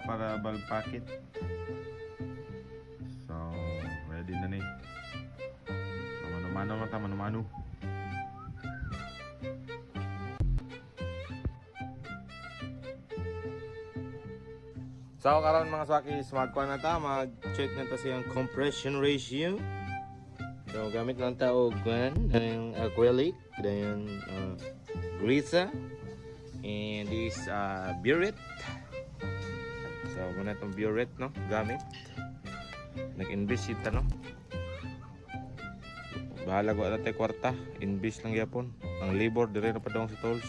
para valve packet. So, ready na ni. So, mano-mano man ta, mano-mano. So, karon mga swakis, magkuha na ta, mag-check na ta siyang compression ratio. So, gamit lang ta og yung acrylic, then Grisa, and this burette. So, muna itong burette, no, gamit. Nag-invest ita, no. Bahala ko natin kwarta, invest lang yapon. Ang labor, dire na pa daw si tools.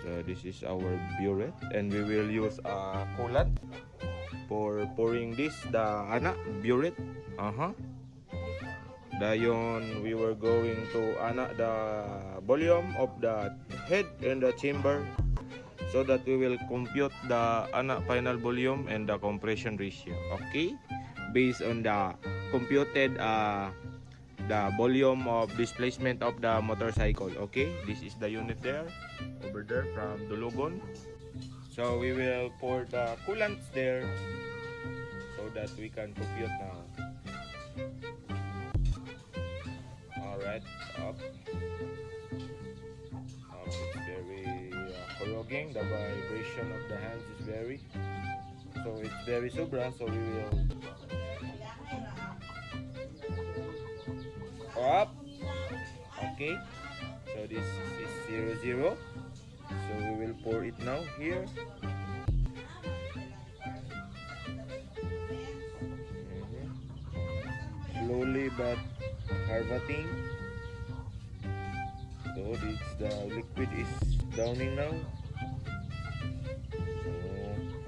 So, this is our burette, and we will use coolant for pouring this, the burette. Dayon we were going to the volume of the head and the chamber, so that we will compute the final volume and the compression ratio. Okay, based on the computed the volume of displacement of the motorcycle. Okay, this is the unit there, over there from Dulugon. So we will pour the coolants there so that we can compute now. Alright, up. It's very corroding. The vibration of the hands is very, so it's very sobra. So we will up. Okay, so this is 0, 0. So we will pour it now here. Slowly but harvesting. So the liquid is downing now.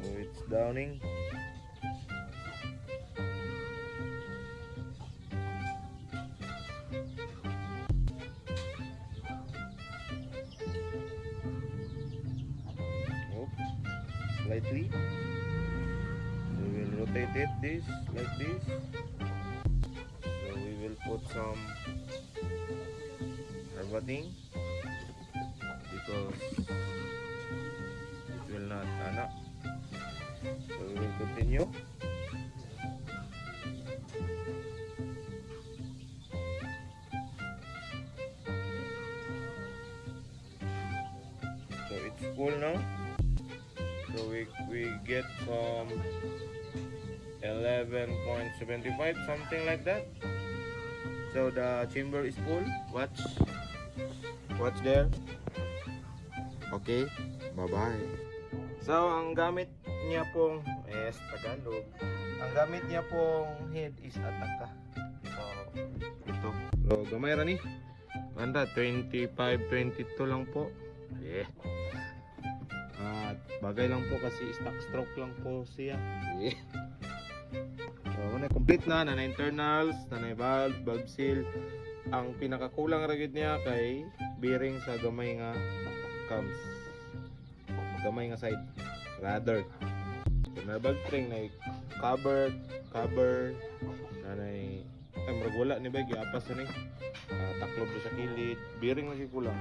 So it's downing. Slightly. We will rotate it like this. So we will put some harvesting because it will not so we will continue. So it's full now. So we get some 11.75, something like that. So the chamber is full. Watch there. Okay, bye-bye. So ang gamit niya pong Tagalog. Ang gamit niya pong head is Ataka. So ito. So gamay ra ni. Ganda 25, 22 lang po. Yeah. At bagay lang po kasi stock stroke lang po siya. Yeah. So, complete na internals, na valve seal. Ang pinakakulang ra gyud niya kay bearing sa gamay nga cams. Gamay nga side rather. So, na valve string na cover na murag wala ni bag apas ni. Taklob sa kilid, bearing lagi kulang.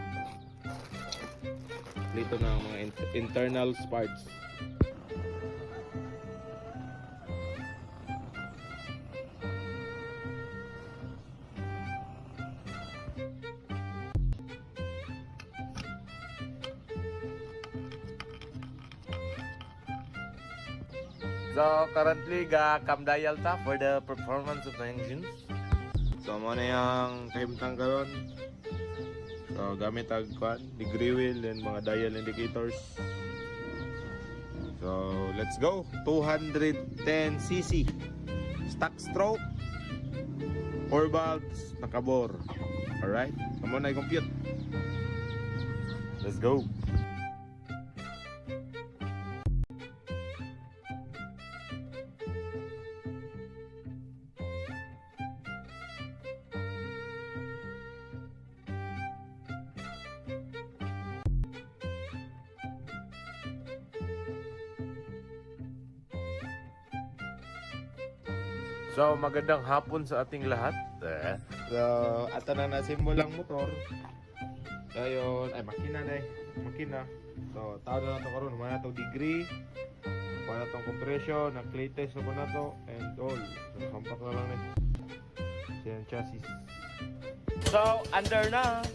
Dito na ang mga internal parts. So currently cam dial ta for the performance of the engines. So mo na yung kaimtang karon. So gamit ang degree wheel and mga dial indicators. So let's go. 210cc stock stroke, 4 valves, nakabor. Alright, come on, I compute. Let's go. So magandang hapon sa ating lahat. So ato na na-symbol ang motor. Dayon, ay makina na eh. Makina. So, tao na to karon, mana to degree. Para tong compression, na clay test na po na to and all. So, sampak na lang eh. Yan chassis. So, under na.